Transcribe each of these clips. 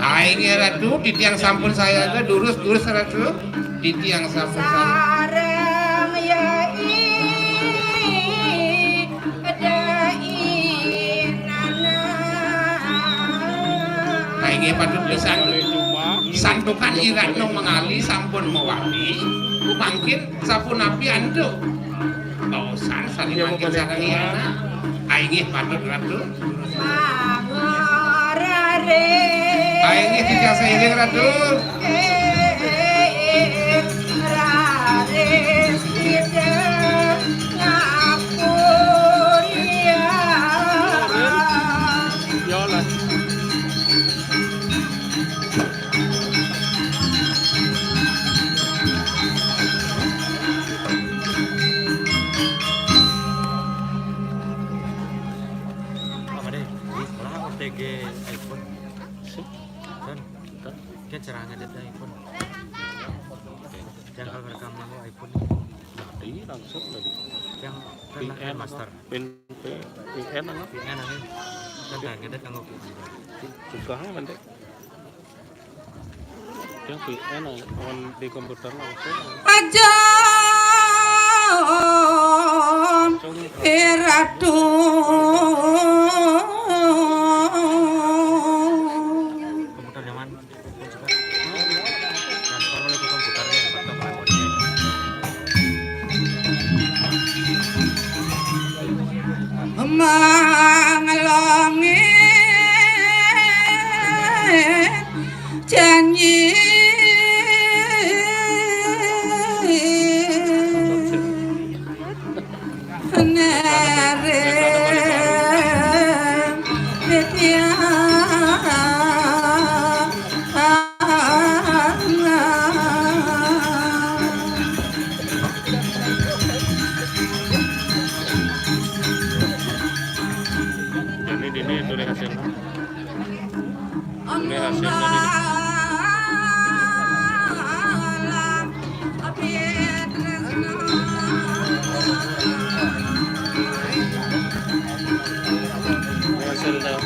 Ini Ratu, di tiang sampun saya ada durus Ratu, di tiang sampun saya. Sareng ya Ini patut pisan santukan Iratno mengali sampun mewali, mungkin sapunapi anduk. Bausan saling mangkin sareng iana. Ini patut Ratu. Ini tidak seiring Ratu. Cerangan ada iPhone. Jangan rekam mau iPhone. Ini langsung tadi. Yang PN master. PN apa? PN apa? Tentang ada kang oke. Juga nanti. Yang PN on di komputer langsung. Aja Ratu. Mangelongin janji nereng ini tulis hasilnya. Tulis hasilnya ini. Hasilnya.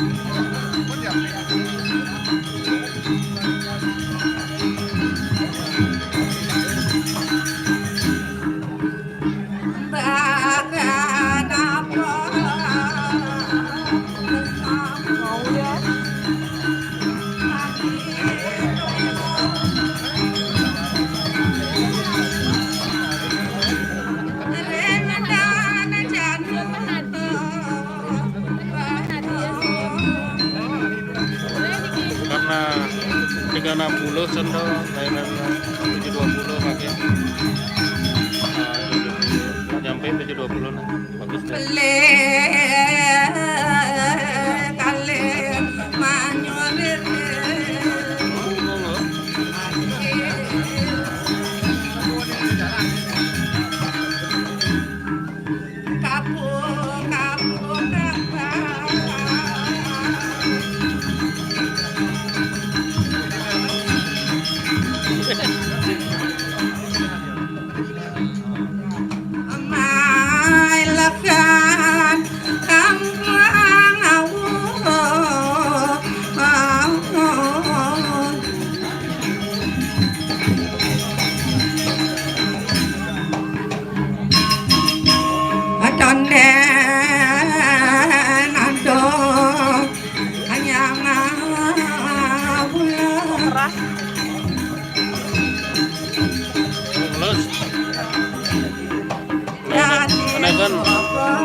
Karena 360 contoh layanan 720 pakai nyampe 720 nah bagus deh.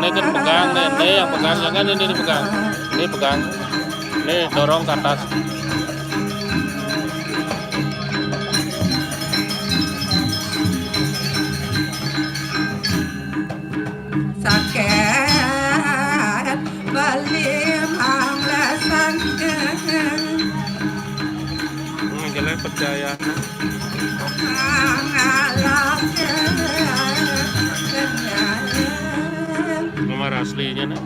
Ini kan pegang, ini yang pegang, jangan ini dipegang, ini pegang, ini dorong ke atas. Sakit balik manglasan Jelek percaya. Nomor aslinya nih.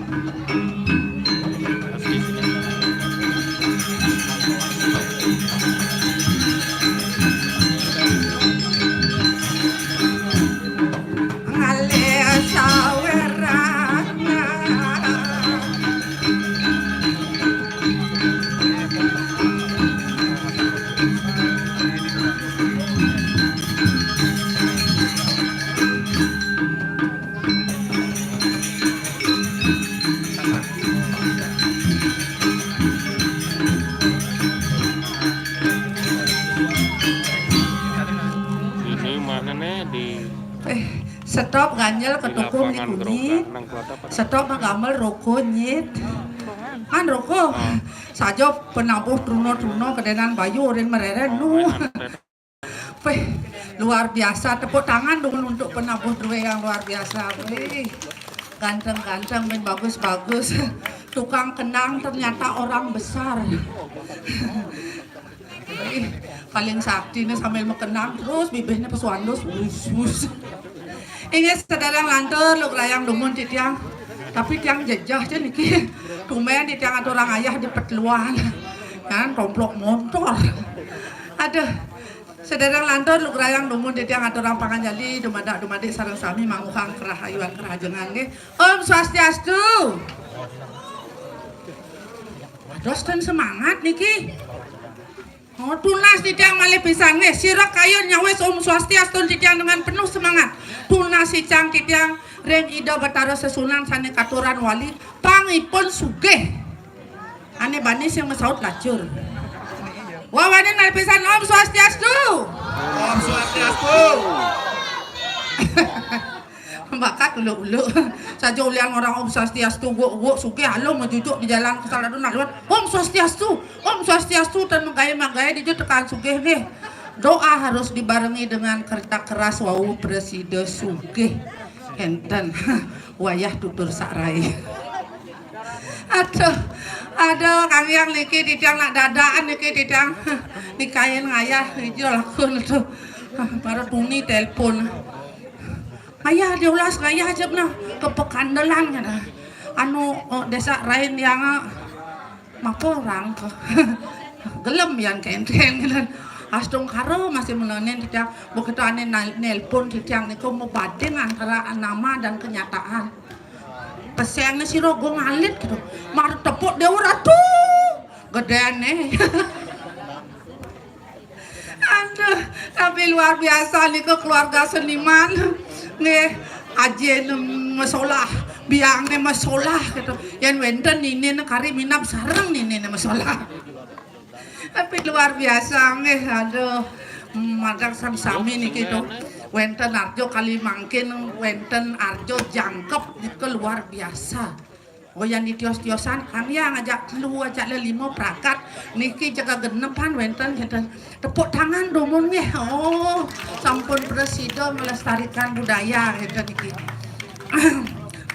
Asli sini. Stop ganjel ketukung di kunyit. Stop magamel roko nyit. Kan roko. Saja penabuh truno-truno kedenan bayu dan mereren nu. Weh, luar biasa. Tepuk tangan dong untuk penabuh duwe yang luar biasa. Weh, ganteng-ganteng dan bagus-bagus. Tukang kenang ternyata orang besar. Paling sakti nih sambil mengenang terus bibirnya pesuandus. Ini sedang lantur lu layang dumun di tiang. Tapi tiang jejah aja nih. Tumben di tiang ada orang ayah di petluan. Kan tomplok motor. Aduh. Sedang lantur lu layang dumun di tiang ada orang pangan jadi dumadak sareng sami manguhang kerahayuan kerajengan nih. Om Swastiastu. Terus dan semangat niki. Oh tunas di tiang malih pisan nih. Sirok kayun nyawes Om Swastiastu di tiang dengan penuh semangat. Tunas si cang di tiang reng ida betara sesunan sane katuran wali pangipun sugih. Ane banis yang mesaut lacur. Wawane nal pisan Om Swastiastu. Om Swastiastu. Bakat ulu-ulu. Saja ulian orang Om Swastiastu gua sugih halo mejujuk di jalan kesaladun naluan. Om Swastiastu. Om Swastiastu dan menggaya-menggaya di tekan sugih nih. Doa harus dibarengi dengan kerja keras wau presiden sugih. Enten wayah tutur sakrai. Aduh kami yang niki ditiang nak dadaan niki ditiang nikahin ngayah hijau lakun tuh baru tuni telepon ayah diulas ngayah aja nah ke Pekandelan nah anu desa lain yang mako orang ke gelem yang kenteng gitu astung karo masih menonin ditiang begitu ane nelpon ditiang niku mau banding antara nama dan kenyataan pesengnya si rogo ngalit gitu mar tepuk dia ratu gedean nih aduh tapi luar biasa nih ke keluarga seniman nih ajen masalah biangnya masalah gitu yang wenten ini kari minap sarang ini masalah tapi luar biasa nih aduh madak sami nih gitu wenten Arjo kali mangkin wenten Arjo jangkep itu luar biasa. Oh yang di tios-tiosan kami yang ngajak lu ajak lelimo prakat niki jaga genepan wenten tepuk tangan domun nih. Oh sampun presiden melestarikan budaya gitu niki.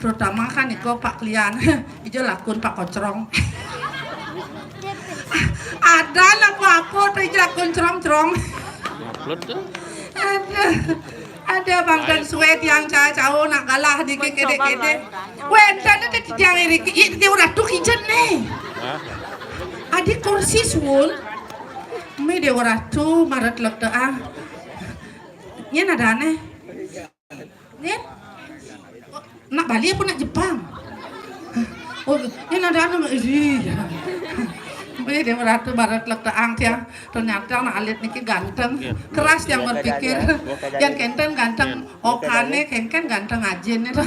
Terutama kan niko Pak Klian ijo lakun Pak Kocrong. Ada lah apa tuh lakun cerong-cerong. Ada bangkan suet yang caca nak galah dikit kede-kede. Wenten itu tiang iri itu udah tuh kijen nih. Adik kursi sul. Mi dia udah tuh maret lekte ah. Nyen ada aneh. Nyen. Nak Bali apa nak Jepang? Oh, nyen ada aneh. Dia meratu barat lek teang tiang ternyata nak alit niki ganteng keras yang berpikir yang kenten ganteng okane kengken ganteng ajin itu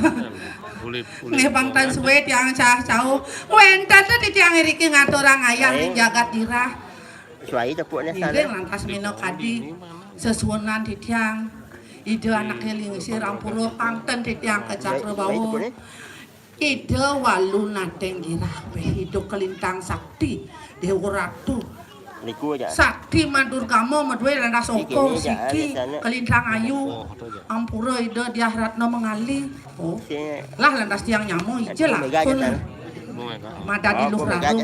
nih bangtan suwe tiang cah-cau wenten tuh di tiang iriki ngatur orang ayah nih jagat dirah ide lantas mino kadi sesuunan di tiang ide anaknya lingisi rampuro pangten di tiang kecakre bau ide walu nateng dirah hidup kelintang sakti Dewa Ratu sakti madur kamu madwe landa soko siki kelintang ayu ampura ide dia ratno mengali oh lah landas tiang nyamu ije lah pun mada di luh rarung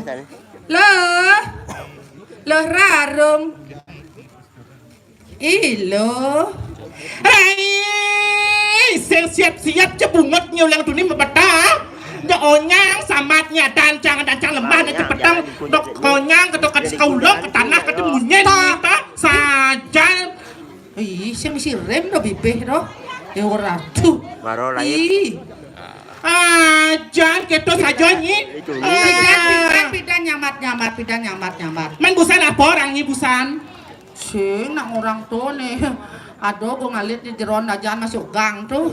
leh rarung ilo hei siap-siap cebungot nyulang dunia membetah Dok onyang samatnya dancang lembah dan cepetang dok onyang ketok sekolah ke tanah ke munyen kita saja. Ih, saya mesti rem do bibeh do. Dewa Ratu. Baru lahir. Jangan keto saja nyi. Pidan nyamat. Man busan apa orang nyi busan? Si nak orang tuh nih. Aduh, gue ngalit di jeron aja masuk gang tuh.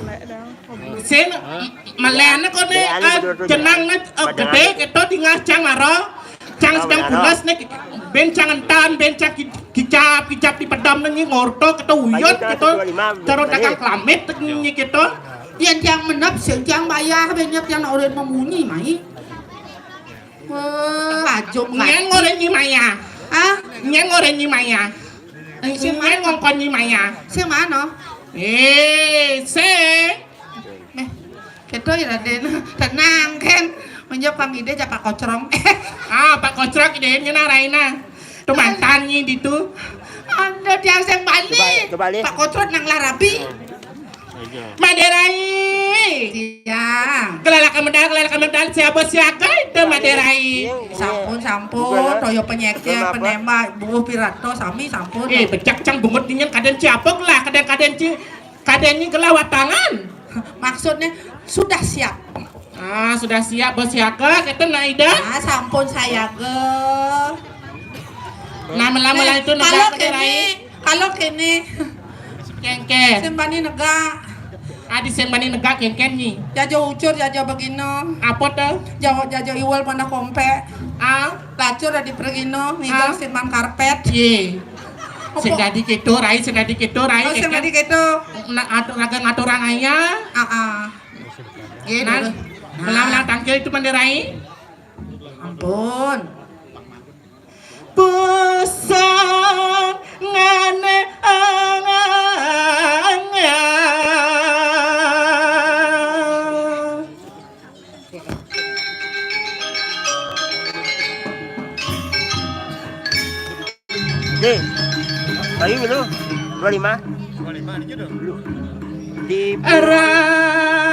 Sen malena kok nih jenang nih gede keto tinggal cang maro. Cang sedang pulas nih ben cang entan ben cang kicap di pedam nyi ngorto ketuyut gitu. Cara dagang kelamit nyi gitu. Yang yang menep sing yang bayar banyak yang orang memunyi mai. Lajung Nyeng ngoren nyi maya. Ah, Nyeng ngoren nyi maya. Sing nyeng ngongkon nyi maya. sing mana? Se. Keto ya Raden. Tenang kan. Menjawab Kang Ide Pak Kocrong. Pak Kocrok ide nyena Raina. Tu mantan nyi ditu. Anda tiang sing balik. Coba balik. Pak Kocrot nang larabi. Maderai. Tiang. Kelala kemedal siapa siaga itu Maderai. Sampun, toyo penyeknya, penembak, buah pirato, sami sampun. Becak cang bungut dinyen kaden ciapok lah, kadennya kelawat tangan. Maksudnya sudah siap. Sudah siap bos siaga, kita Naida. Sampun saya ge. Nama-nama itu Kalau negara kini, kengken. sembani nega, Adi sembani negak kengken nih. jajo ucur, jajo begino, Apa tuh? jajo iwal mana kompe, lacur ada pergino, ngigal simpan karpet. Ye. Sedadi gitu, Rai. Oh, sembadi gitu. Ngatur orang ayah. Gitu. Melang tangkil itu Maderai. Ampun. Pusang ngane anganya. Nih, bayu dulu 25. 25 aja dong. Di Arare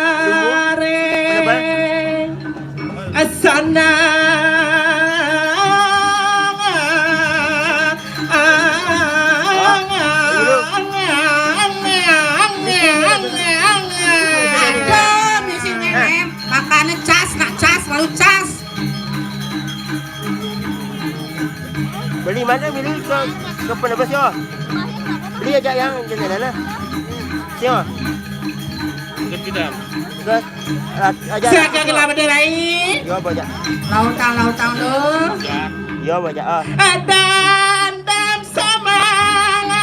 asana Aduh, misi nenek. Makannya cas, nak cas, lalu cas. beli mana beli ke penebus yo. Beli aja yang jenis mana. Sio. Kita Terus aja. Siaga ke Maderai. Yo baca. Lautang dulu. Yo baca. Dandam semangat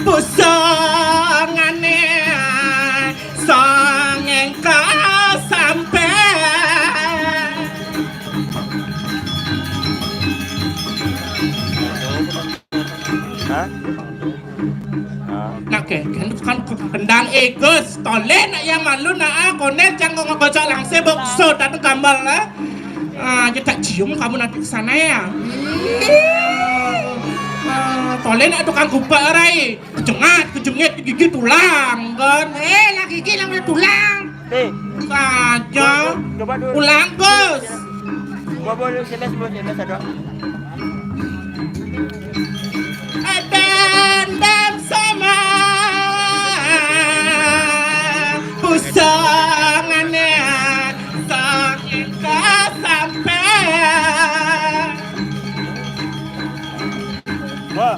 pusongane songeng ka sampai. Hah? Nak kan kendang egus tolen nak yang malu nak konen jangan ngocok langsung bokso datang gambar lah. Kita cium kamu nanti ke sana ya. Tolen nak tukang kupak rai, kejengit gigi tulang kan. Lagi gigi namanya tulang. Saja. Coba dulu. Ulang Gus. Boleh SMS ada. Dandam sama pusangannya sangin ka sampai. Wah,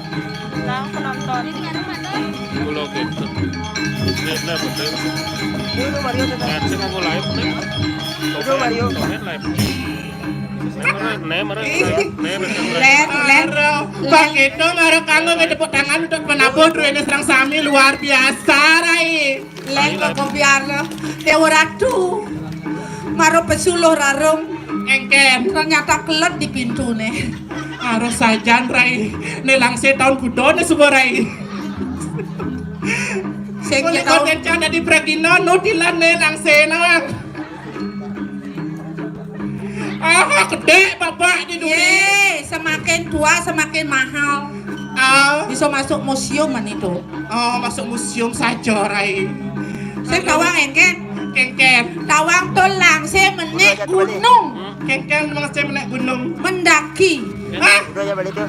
pulau gitu. Ini betul. dulu Mario tetap. Ngasih aku live nih. Itu Mario. Live. Nemer. Bang itu marah kanggo ngedepuk tangan untuk menabur ini serang sami luar biasa rai. Leng kok biar dewa ratu. Maro pesuluh rarum. Engken Ternyata kelet di pintu nih. harus sajan rai. Nelang tahun kudo ne semua rai. Sing Boleh kita konten canda di pregino nutilan nelang senang. Gede bapak di dunia. Ye, semakin tua semakin mahal. Bisa masuk museum man itu. Masuk museum saja rai. Saya tawang engken. Kengken. Tawang tulang saya menek gunung. Kengken memang saya menaik gunung. Mendaki. Hah? Udah ya balik tuh.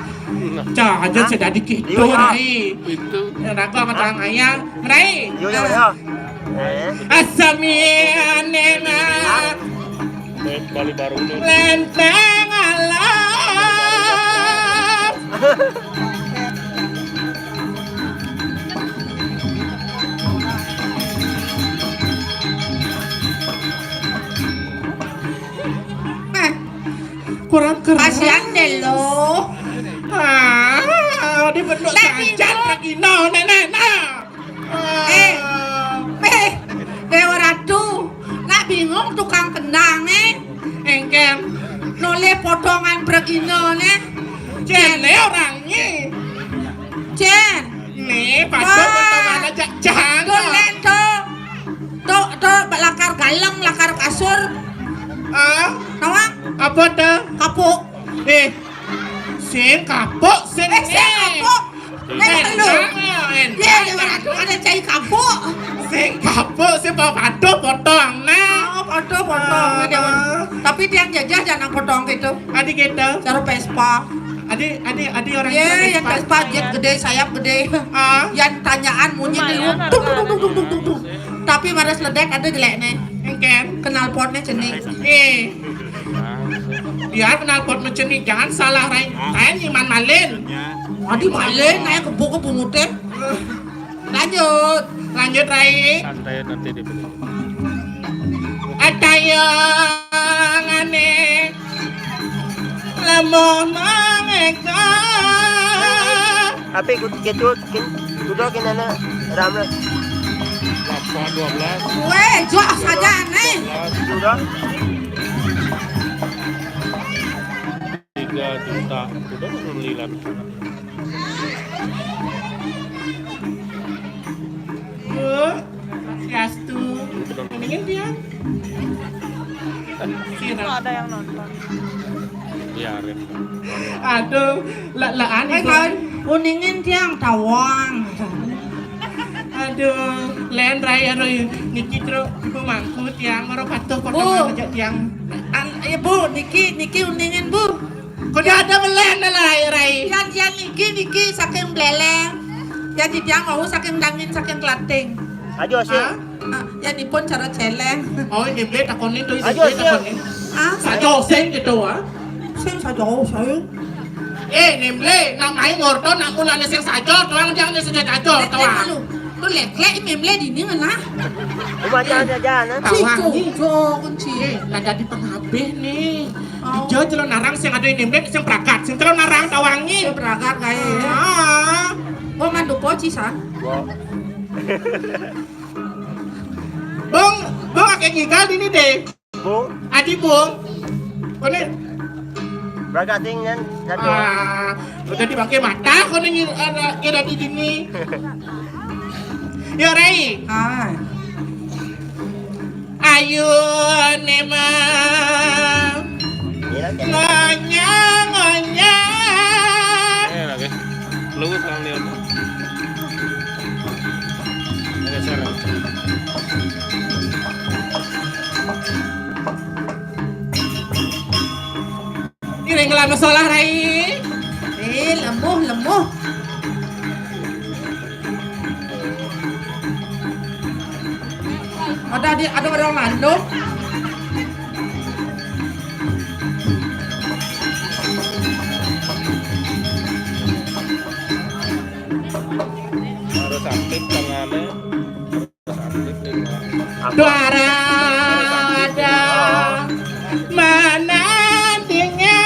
Jangan sudah dikit Iya, iya. rai. Itu. Aku sama tangan ayah. Rai. Yo ya balik. Asamianena Bali baru nih. lenteng alam. kurang keras. Kasihan deh lo. Di bentuk saja Regina nenek nah. Dewa Ratu, nak bingung tukang kendang Engkem noleh potongan Regina jele orangnya. Jen. Nih padahal potongan aja jangan. Tulen tuh lakar galeng, lakar kasur. Nawang Apa tuh? kapuk. Sing kapok sing Kapuk. Nek lu. Dia Dewa Ratu ada cai kapuk. Sing kapok sing padu potong nah. Potong Dewa. Tapi tiang jajah jangan potong gitu. Adik kita. Cara Vespa. Adik orang Iya, yang Vespa jet gede, sayap gede. Yang tanyaan monyet dulu. Tung. Tapi pada seledek ada jeleknya. Engkem Kenal potnya cening. biar knalpot mencenik jangan salah Rai. Saya nyiman malin. Adi balik naik ke bungutnya. Lanjut Rai. Santai nanti dibeli. Ada yang aneh lemon mangeka. Apa ikut kudo kinana ramla. 12. Weh, jual saja nih. Kudo 3 juta. Udah berlilan. Siastu. Mendingin dia. Ada yang nonton. Biarin. Aduh, laan Kan, kuningin tiang tawang. Aduh, len Rai aduh niki tro pemangku tiang ora patuh Bu. potongan aja tiang. Ibu, Niki uningin bu. Kudu ada melen Rai. Yang Niki saking beleleng. Yang di tiang mau saking dangin saking kelating. ajo sih. Yang dipun cara celeng. Oh, ini beli takonin tuh Ayo, ini siap. takonin. Saya Sajo sing gitu sing saya. Nimble, nak main ngorto nak mulane sing sajo, tuang jangan sing sajo, tuang. Lu lek memle di ini mana? Cuma jalan-jalan. Cicu, kunci. Ada di pengabeh nih. Oh. Jo celon narang sing ada nimble sing prakat, sing celon narang tawangi. Saya berangkat kayak. Ah. Gua mandu poci san. Bung akeh ngigal ini deh. Bu, Adi Bung. Kone beragating kan satu. udah dibangke mata kone kira di sini. Ya Rai. Hai. Ayo nema. Ngonya. Lagi. Luwes nang lihat. Ada salah. Ini ngelam masalah Rai. Lemuh. Ada orang manduk. Harus aktif tangannya. Harus aktif di Duara ada mana dia?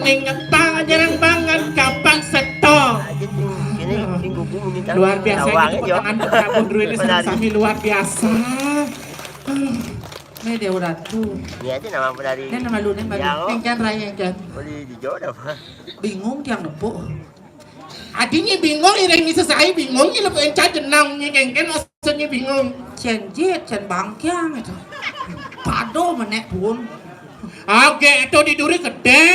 Ningang pangajaran banget kapan seto. Ini gugu minta. Luar biasa Tawang ini aja. potongan Kabun Dru ini sami luar biasa. Ini Dewa Ratu. Ini aja nama penari. Ini nama lu nih, Ya, oh. Engkan Raya engkan. Boleh dijodoh apa? Bingung tiang nepuk. Adinya bingung, ireng ini selesai bingung, ini lebih encah jenang, nyengken maksudnya bingung. Cen bangkiang itu. Pado menek pun. Oke, itu di duri gede.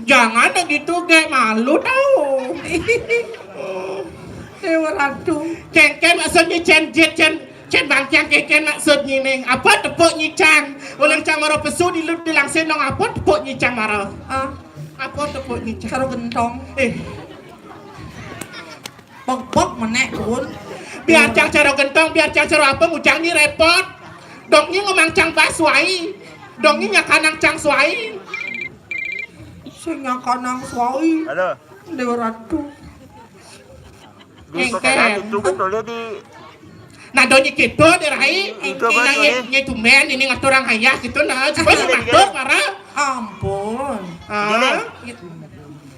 Jangan begitu, gak malu tau. Dewa Ratu. Kengken maksudnya cen bangkiang kengken maksudnya nih. Apa tepuk nyicang? Ulang cang maro pesu dilangsin dong apa tepuk nyicang maro? Apa tepuk nyicang? Karo gentong. Pok menek pun. Biar cang cara gentong, biar cang cara apa ngucang ni repot. Dongnya ngomong cang baswai. Dongnya nyakanang cang swai. Sing nyakanang suai. Halo. Dewa Ratu. di pekangan itu betul ya di Nah donya gitu dirai, Itu betul, nah ya. nya tumben ini ngaturang hayah gitu nah, coba sematur para. Ampun. Ah,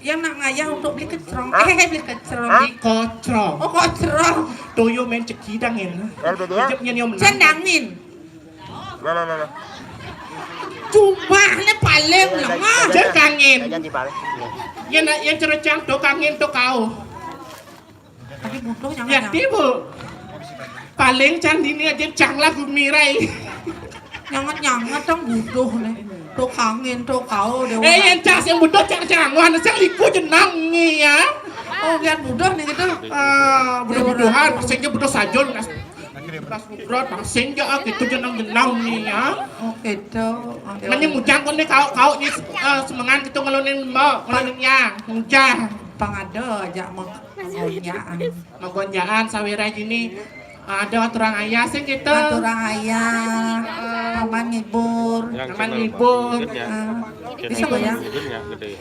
Yang nak ngayah untuk beli kecrong. Hah? Beli kecrong. Hah? di kocrong. Oh, kecrong. Toyo men cekidangin. LBD ya Ujupnya niyo menang. Cendangin. nah Jumlahnya paling lemah. Jangan kangen. jangan dibalik Yang cerecang to kangen to kau. Tapi butuh jangan. Ya tibu. Paling candini aja canglah gumirai. Nyangat dong butuh nih. Tuh kangen tuh kau dewa. Yang cas yang butuh cang wana sang liku jenang nih ya. Oh lihat butuh nih gitu. Butuh-butuhan, pasingnya butuh sajol. Pas bukrot, pasingnya gitu jenang-jenang nih ya. Oh gitu. Nanya mujang kon nih kau nih semangan gitu ngelunin mbak, ngelunin yang mujang. Pangado aja mau ngonyaan. Magonjaan sawira gini ada orang ayah sih gitu. Aturang ayah, paman ngibur. Taman libur. Bisa goyang?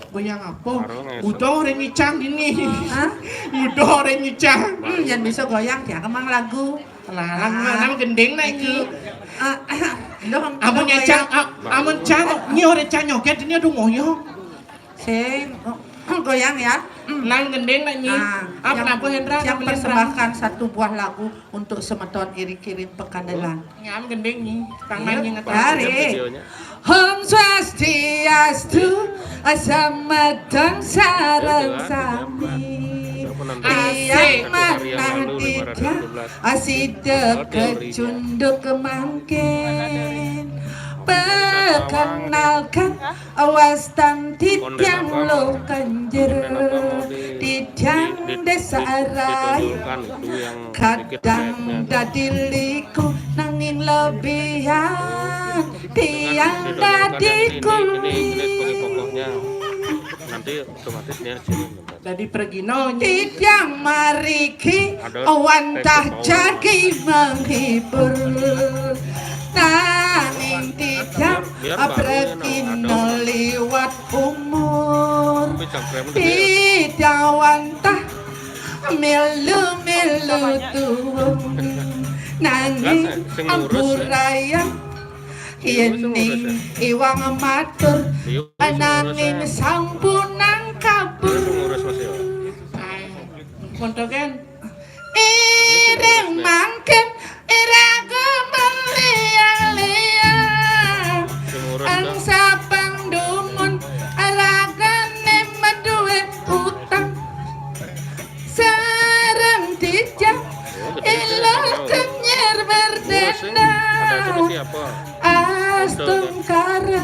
Goyang apa? Udah orang nyicang gini. Hah? Udah orang nyicang. Jangan bisa goyang ya kemang lagu. Lah, nama gending na itu. Amun nyacang, amun cang, nyi orang cang nyoget ini aduh ngoyo. Sing goyang ya. Nang gending na nyi. Apa napa Hendra? Yang persembahkan satu buah lagu untuk semeton iri kirim pekandelan. Ngam gending nyi. Tangan nyi ngatas. Hari. Om Swastiastu Asamadang Sarang Sami. Ayah manah tidak asida kecunduk kemangkin. Perkenalkan awas tan titiang lo kanjer titiang desa arai kadang dadiliku nanging lebihan tiang dadiku nanti otomatis dia sini. Jadi pergi no. titiang mariki awantah jadi menghibur nanging titiang pergi no liwat umur titiang wantah milu tuwung nanging ampuraya yening iwang matur nanging sampunang kabur Kontoken. ireng mangken iraga liang-liang ang sapang dumun aragane maduwe utang sarang tijang ilah kenyer berdenda astung kara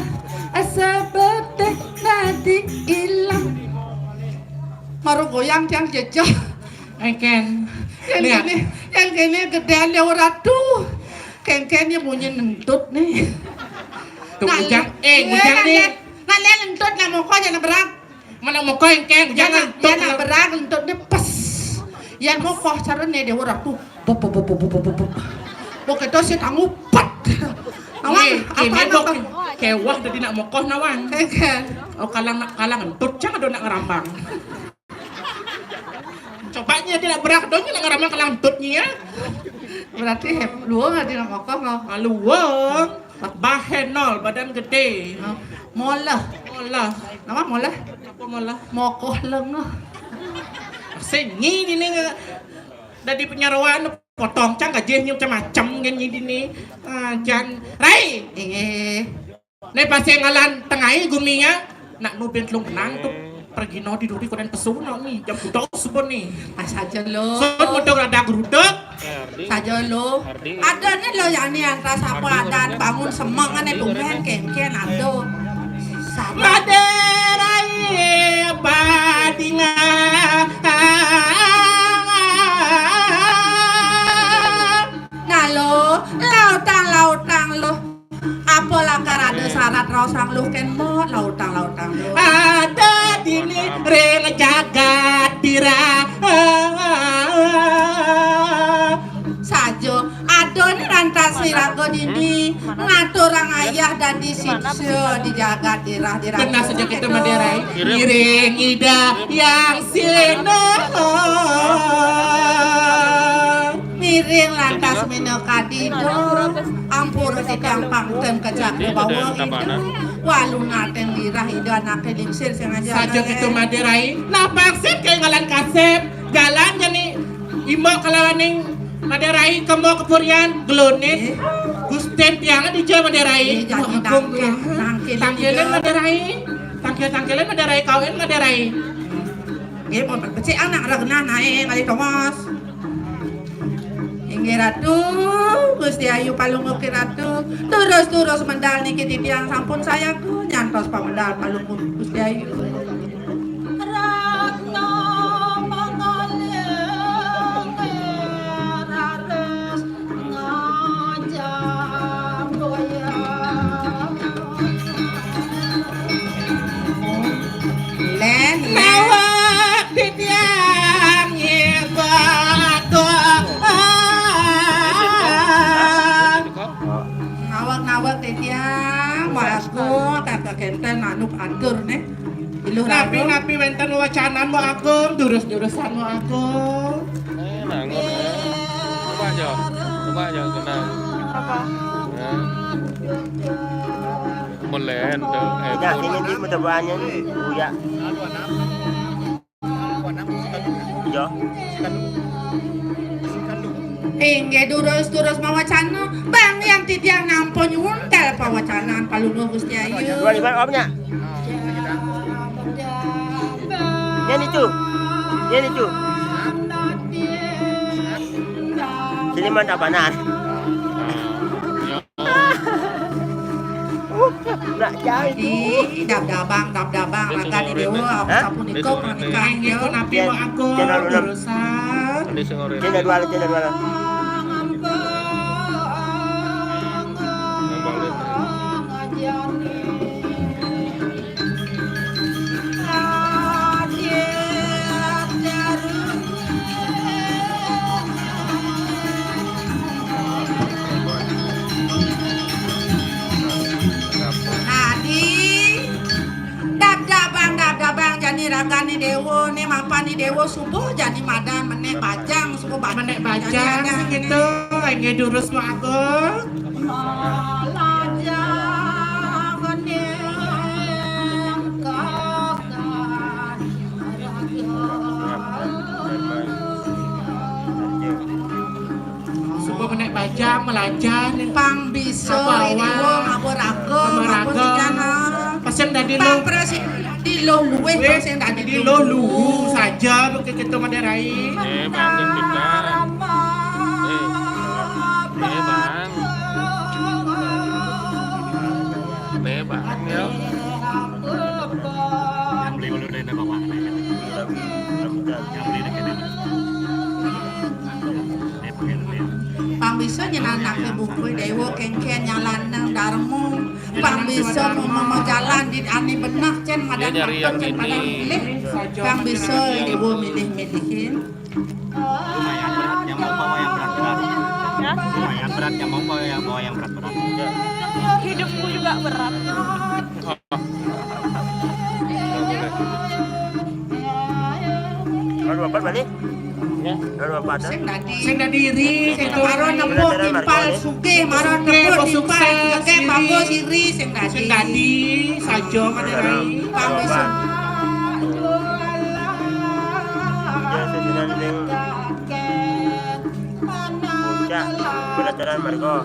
asa betek nadi ilang maru goyang tiang jejak Ken. yang gini gedean dia ora tuh ken-kennya bunyi nentut nih Tuh ujang, ujang nih. Kalian nentut na mau kau jangan berak Mana mau kau yang ken, jangan tuh. jangan berak nentut dia pas yang mau kau cara nih dia ora tuh pokoknya itu sih tangu pat Ini dok kewah dari nak mokoh nawang. ken Oh kalang entut jangan do nak ngerambang. Cobanya dia nak berak dong nak ngerambang kalang entutnya ya. berarti lu nggak di nama kau Luang, bahen nol, badan gede. molah Olah, nama molah apa malah? mokoh lengah Senyi ini dari penyaruan potong cang gajinya macam-macam nyanyi ini. Jangan, Rai. Nih pasti ngalan tengahnya guminya nak nubin telung kenang tuh pergi no di duri kodan pesu no nih jam budok subon nih. saja lo Subon modok rada geruduk. saja lo ada nih lo yang nih antara siapa dan bangun semangat nih tumben ken ada sama Maderai badinga. nah lo lautang lo apa langkar ada syarat rosang lu ken mo lautang lo Ada dini reng jagat dira. sajo adon rantas sirago dini ngaturang ayah dan disipsio dijaga dirah Kena saja kita Maderai. Iring ida yang sino. kadido ampur sidang pangten kejak Di bawah ada tabanan. walunaten dirah ida anak lingsir sing aja Saja gitu Maderai. Nah paksip kayak ngalan kasep. Jalan jadi imo kalawaning Maderai kemo kepurian gelonit. Gusten tiang di Jawa Maderai. jadi Tangkilan Maderai. Tangkilan Maderai kawin Maderai. Nggih mau becik anak regna naik kali Thomas. Inggih Ratu, Gusti Ayu palungguh Ki Ratu. Terus mendal niki titiang sampun sayangku nyantos pamendal palungguh Gusti Ayu. Ratna mangaling rares ngajak goyang. Len Awak titiang nyebatu. nawak titiang masku kakak kenten manuk atur nih. Iluh Napi wenten wacanan mo agung, durus-durusan mo agung. Nanggung. Coba aja kena. Apa? Melen Dah, sini di mutabanya ni. Buya. Jo. Inggih durus mawacana bang yang titiang nampun nyundal pawacanan palungguh Gusti Ayu. Dua libat apa Yang itu. Sini mana banan? Nak jauh Di dab-dabang makan di dewa aku sapun ikut pernikahan Inggih yo. ko napi mo agung, durusan. Tadi sing ore. Cina dua. Yang balik. Dab-dabang jani ragani dewo nih mampani dewo subuh jadi madan menek bajang subuh Menek bajang gitu, inggih durus mo agung. Subuh menek bajang melajar. Pang biso Apa, ini Wak? wo ngabur aku ngabur jana Pasien dari pang lo. presiden di lo luwe presiden tadi Di lo luhu saja begitu Maderai. Bang kita. Bang ya. Beli dulu dari bawah. Yang beli dekat ini. pang biso nyenanak ke buku dewo kengken yang lanang darmu pang biso mau jalan di ani benah cen madan Dia nyari yang cen madan ini. milih pang biso dewo milih-milihin Lumayan berat yang mau bawa yang berat-berat. Ya? Lumayan berat yang mau bawa yang berat-berat. Hidupku juga berat. Baru apa balik? Ya. Baru apa ada? sing dadi Sing dadiri, sing maro nempo timpal sugih maro nempo timpal sugih panggo siri sing Sing dadi dadi saja Maderai. pang biso Ya, sesudah dengan puncak pendaftaran Margo.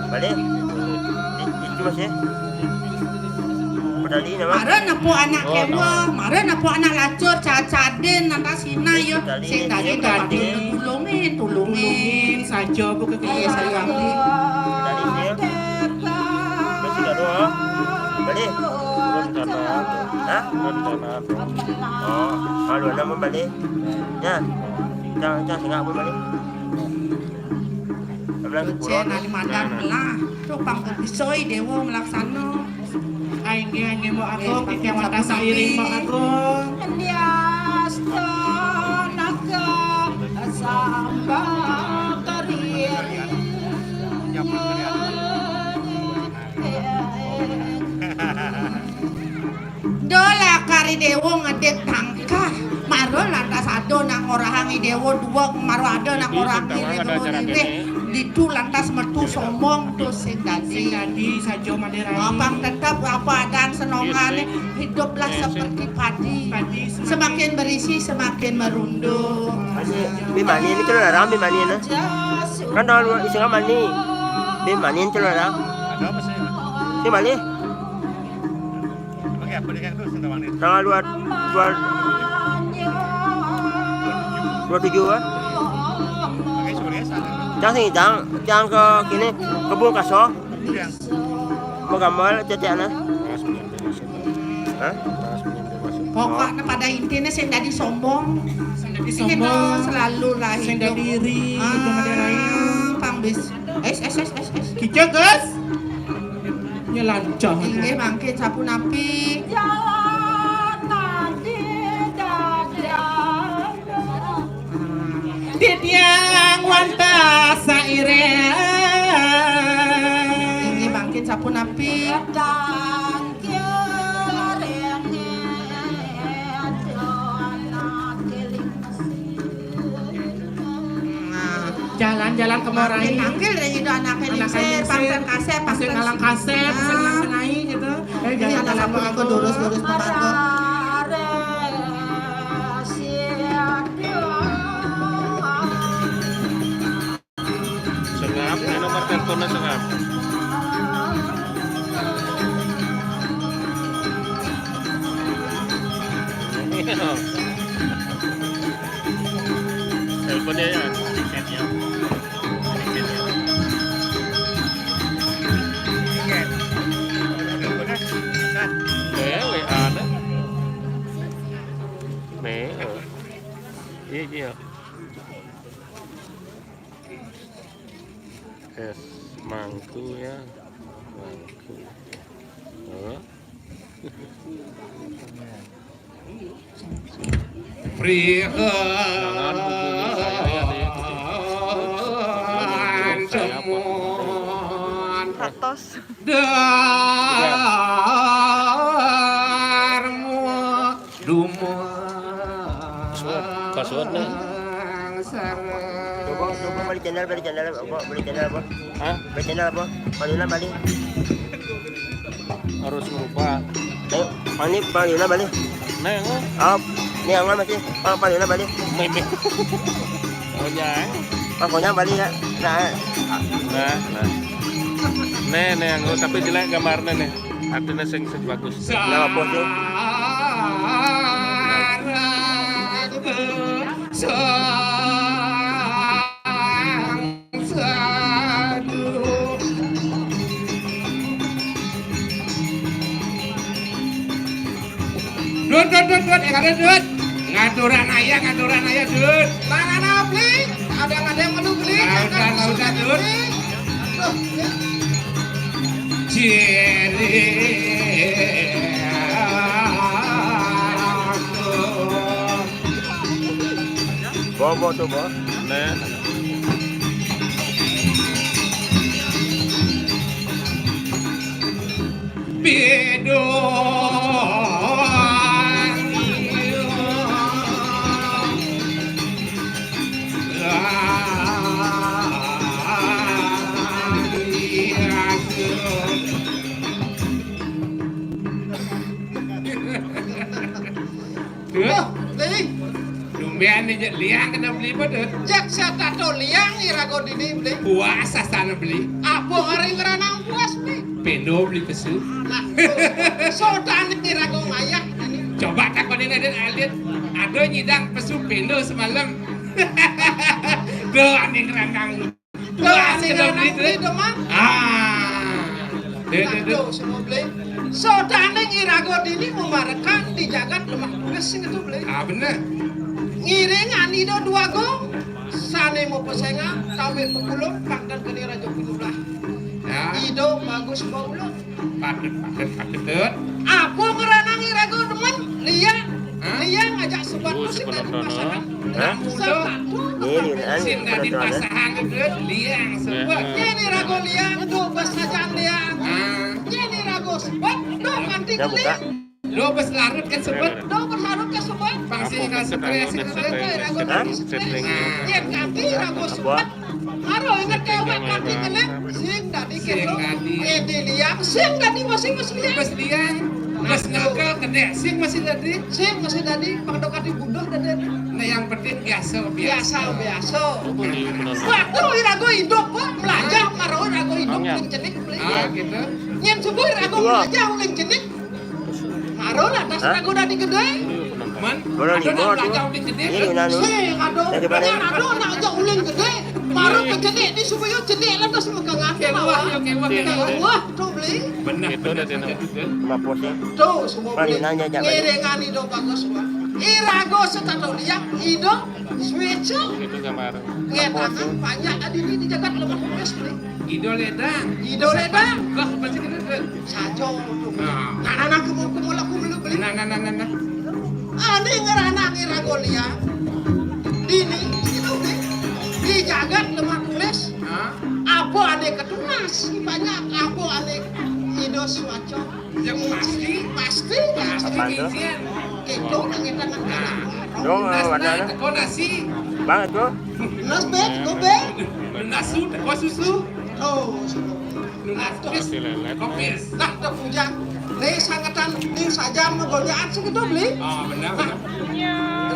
Balik. Itu masih. Pedali nama. maro nempo anak kewo maro nempo anak lacur cacaden nanta sina yo sing dadi tulungin Tulungin saja bukan iya sayang di Pedali sih. Masih dah doa. Balik. Rencana. Hah? Rencana. Oh, kalau ada mau balik. Ya. Jangan sengak pun balik. Bilang cen ali madan melah tu pang bisoi dewo melaksana Aing mau agung, kiki mata sairing mau agung. Dola kari dewo ngedek tangkah maro lantas ado nang orahang Dewo dua kemaru ada nak orang ini kemudian ditu lantas metu sombong tu sing dadi sajo Maderai. abang tetap apa dan senongan hiduplah seperti padi semakin berisi semakin merunduk. Bimani ini telur arang bimani na. Kan orang iseng mani. Bimani ini telur arang. Ada apa sih? Bimani. Oke, apa dia itu sudah mana? Tanggal 27 kan? Oke, sebenarnya sana. Jangan ke kini kebun kaso. Iya. Mau gambar ceceknya. Hah? Pokoknya pada intinya sing dadi sombong Sombong. Itu selalu lah Sing hidup. diri itu Maderai. Pambis es Kita guys. Nyelancong. Inggih mangke sapu napi Tiang wanta saire. Inggih mangke sapu napi Jalan-jalan ke Morai. Nangkil dari itu anaknya Anak lingser, lingser, pangkat kasep, Pasir ngalang kasep, pasir ngalang kenai gitu. Jalan-jalan aku lurus-lurus membantu. Sengap, ini nomor teleponnya sengap. Teleponnya ya. Tiketnya. WA đó. Mẹ ở. Iya. Es mangku ya. Mangku. Prihan Saya apa? Ratos. Darmu Dumo Passwordnya? Coba balik channel apa? Hah? Balik channel apa? Panggilnya balik. Harus merubah. Ayo, panggilnya balik. Neng, Ni ang masih. Panggilnya balik. meme. Oh nyang. Pokoknya balik ya. Nah, Nah. Neng, tapi jelek gambarnya nih. Artinya sing bagus. nama posting. Dut, ngaturan ayah, dut. Mana beli? Ada yang mau beli? Udah, dut. Ciri Bobo tuh, Bo. Nah. Dumbian ni liang kena beli pada. Jak saya tato liang ni rago dini beli. Puasa sana beli. Apa hari ngeranang puas beli? Pendo beli pesu. Lah, soda ni rago mayak ini. Coba takut ini ada alit. Ada nyidang pesu pendo semalam. Doa aneh kerangkang. Doa kena beli tu. Demam. Duduk. Semua beli. Soda ni rago dini memarakan di jagat lemah tulis sing itu beli. Benar. Ngiringan itu dua go. Sane mau pesenga, tawet pepuluh, pangkat kini raja pululah. Ya, Ido bagus baulo. paket dud. Apa ngeranang rago teman? Liang. Hah? Liang ngajak sebat Oh, musik si dari penonton, pasangan. Hah? Ini Sin dari pasangan dud. Liang sebut. Ini rago liang, do besajan liang. Ah, Ini rago sebat, do kanti Dah buka. keli. Lo bes larut kan sebut. Do berharap ke semua. Pangsi kalau stres itu. Rago yen ganti rago sempat. Karo ingat kewek ganti kena sing dadi kelo. Diliang sing dadi masing-masing. Bes liang. Bes ngelkel kena sing masih tadi. Sing masih tadi pangdokati buduh dadi. Nah yang penting biasa. Biasa. Bener. Waktu rago hidup kok melajah karo rago hidup ning cenik beli. Ah gitu. Nyen subuh rago melajah ning cenik. Karo lah tas rago dadi gede. Man, Bola ada lima, nak belajar dua. di sini. Ini nanu. Sing ado. Dari mana? Ado nak ajak ulin gede. Baru ke cenik di supaya cenik lah tas megang ake Kewah, bawah. kewah. Wah, tuh beli. Benar, Itu benar. udah tenang. Maposnya. Tuh semua Mari beli. nanya jangan. Ngiringani do bagus semua. Irago setato dia ido switcho Itu gambar. ngetangan banyak adiri di jagat lemah kumis beli. Idol edang. Idol edang. Kah masih gitu. Sajo. Nah, Anak kumul aku beli. nah. Ani ngerana ngirago lia. Dini itu beli. Di jagat lemah kumis. Ah, Apo ane ketunas banyak apo ane ido swatcho. yang pasti Pasti. Apa tuh? izin. Itu ngetangan kanan. Dong, Nas warnanya. naik, kau nasi, Banget tuh. Nas bet, go bet. nasu, kau susu, Oh, lunas Nasi lelet. kopis. nah terpujang. Nih sangatan nih saja menggolian segitu beli. Oh benar.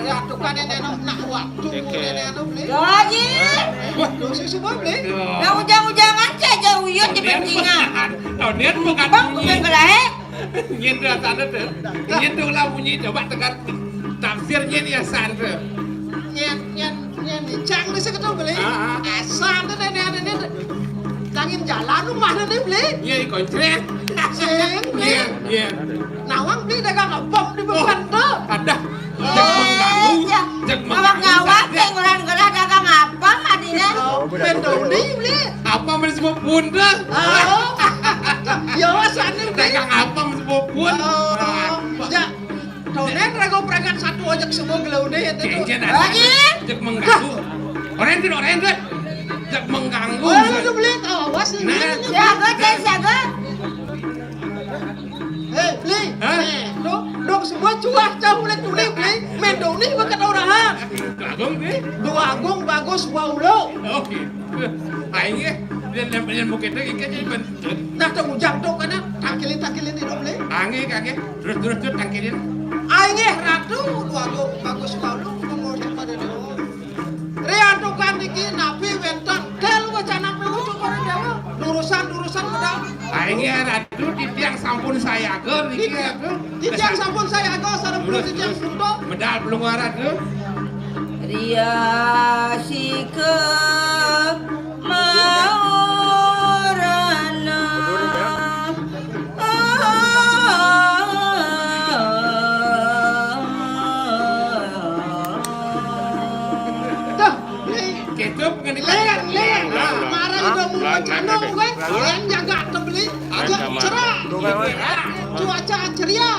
Ya tukang nenek nak waktu nenek anu beli. Lagi, Wah, dosis semua beli. nah ujang-ujangan saja uyut di pentingan. Tahun dia bukan Bang, bunyi. bukan gelahe. Nyentuh sana tuh. Nyentuh lah bunyi coba tekan tafsirnya nih asal tuh. Nyen cang nih segitu beli. Ah. Asal tuh nenek tangin jalan rumah nenek beli. Iya, kontrak. Sing beli. Iya. Nawang beli dagang ngepom di beban tuh. Ada. Cek mengganggu. Cek Awak ngawak tenggelan gelah dagang apa adina? Pendoni beli. Apa masih semua pun dah. Oh. Ya sana beli. Dagang apa masih semua pun. Ya. Tonen rago perangkat satu ojek semua gelaude itu. Janjian Lagi? Cek mengganggu. Orang itu. Cek mengganggu. Oh, lu beli awas nih. Nah. Siaga, cek siaga. Hei, beli. Hah? Dok semua cuah jauh boleh tulis beli. Mendong nih bukan orang. Agung deh. Dua agung bagus baulo. Oke. Aingnya dan bukit itu ikan jadi bentuk. Nah, tunggu jam tuh karena takilin itu beli. Angge. Terus tangkirin. Aingnya ratu dua agung bagus baulo. Nomor pada dia. Ria tuh kan diki napi wentan. Kel wacana dulu tuh pada dia. Durusan pedang. Aingnya ratu di tiang sampun saya ger iki aku. Tijang sampun saya agak sarang bulu tijang sunto. Medal belum ngarat tuh. Ria sikep maurana. Tuh, beli. Ketup ngene Leng. Marah itu mau canong gue. Leng jaga tuh beli. Aja cerah. Cuaca ceria.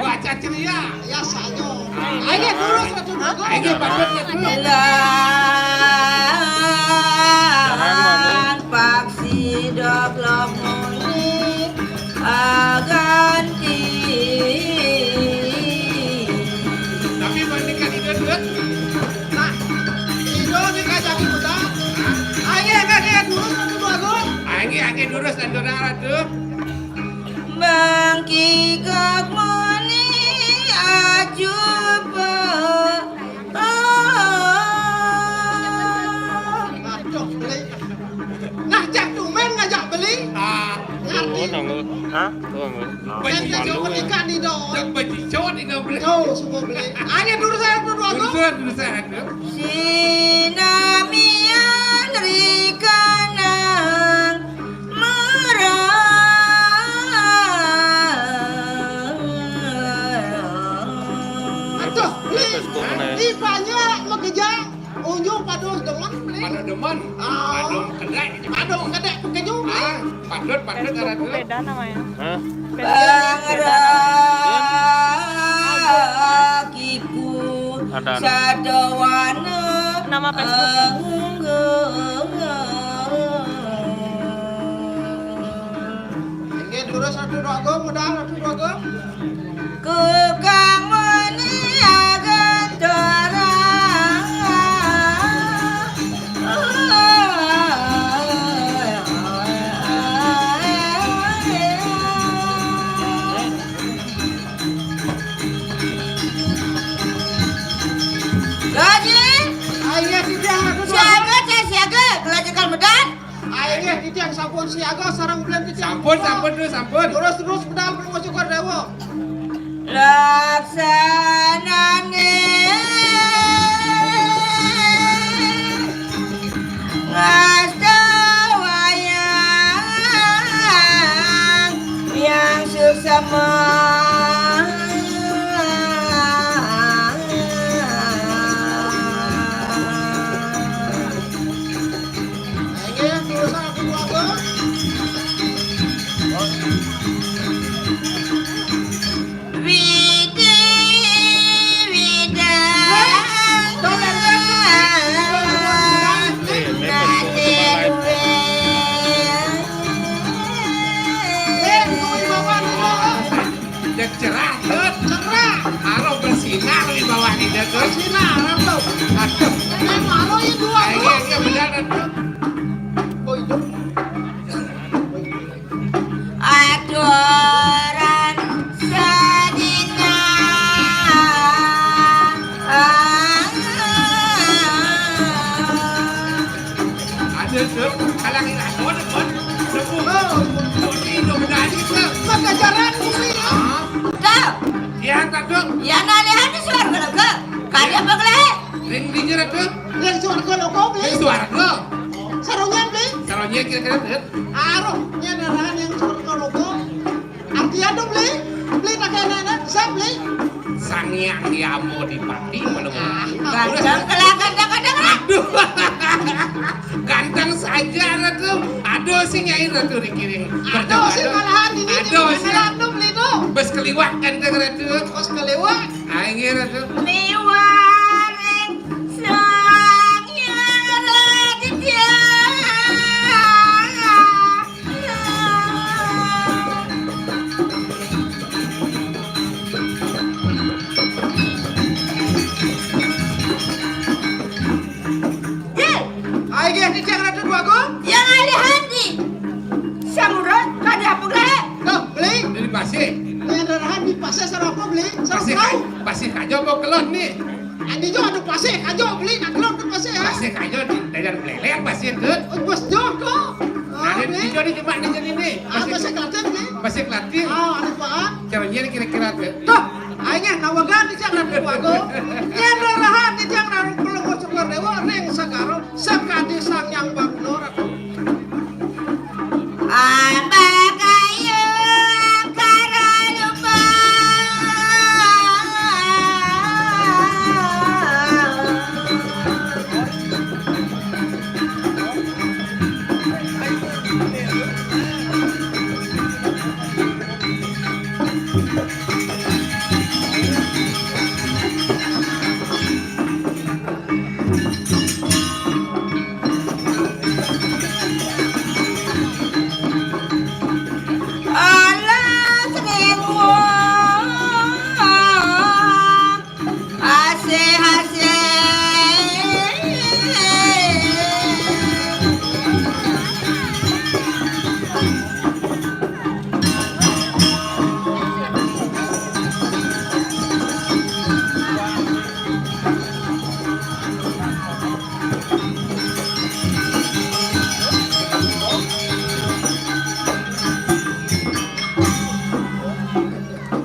baca ceria. Ya sanyo. Ayo dulu satu dulu. Aingnya patutnya dulu. Elan paksi dok lamuni aganti. Tapi bandingkan itu dulu. Nah, itu dikajak muda. Ayo dulu satu dulu. Aingnya durus dan dorang tuh. Bangki kakmoni ajuba. Aduh, beli. Ngajak tumen ngajak beli. Ngerti. Hah? Ben ngajak menikah di do. Yang baju cowok ini nggak boleh. Tuh, semua beli. Ayo dulu saya dulu aku. Durus tuh. Sinamian rikanang merah. Aduh, beli. Di banyak megejang. Unjuk padus demen beli. Pada demen. Padung kedai. Aduh, kadek keju beli. Padut ada tuh. Hah? Bangrakiku Ada. sadawana Nama Facebook. Ini dulu satu dua go, modal satu dua go. Kukang meniagan dorang Gaji Ayah tidak aku siaga cek siaga kelajakan medan Ayah tidak sampun siaga sarang bulan tidak. Sampun dulu, sampun. Terus pedal perlu syukur dewa. laksanane ngasta wayang yang suksama Ayah tulisan aku buat. Widi Cek cerah, cerah. Aro bersinar di bawah ini deh, Sinar tuh. Aduh, Malu ini dua. kayaknya benar tuh. Oh itu. adoran sadina Ada tuh, kalau kita ada, ini benar itu. Maka jaran bumi. Kau, Ya, tuh. ya nalihan di suara ke kaya bagle Ring dinyeret tuh. Yang suara kalau kau beli. Ini suara tuh. Sarungnya beli. Saronya kira-kira tuh. Aruh, nyadaran yang suara kalau kau. Artinya tuh beli. Beli tak kena saya beli. Sangyang Yamo Dipati menengah. ganteng kelak ganteng Aduh, ganteng saja tuh. Aduh sih nyai tuh dikirim. Aduh sih malahan ini. Aduh sih. Malahan tuh beli tuh. Bes keliwat kan tuh. Terus kelewat. Aing tuh. miwaring sang yang raditya Ayah di jangan ada dua kau. yang ada handi samurot kada apa gle Tuh beli. Dari pasir. Nyadaran di pasar sarung kau beli. Sarung Pasir kau. pasir kajo mau kelon nih. Adi juga ada pasir. Ajo beli nak keluar ke pasir. Pasir kajo di daerah meleleh pasir tuh. Bos jauh kau. Ada di jauh di cuma nih jadi nih. Pasir Klaten beli. Pasir Klaten. Oh, ada apaan? Caranya kira-kira tuh. Tuh, ayah nawagan di jangan ada dua kau. Nyadaran di jangan ada belum mau syukur dewa. Ring sagaro sakadi sang yang bagnor. amba kayu karalupa alas lengwo ase ase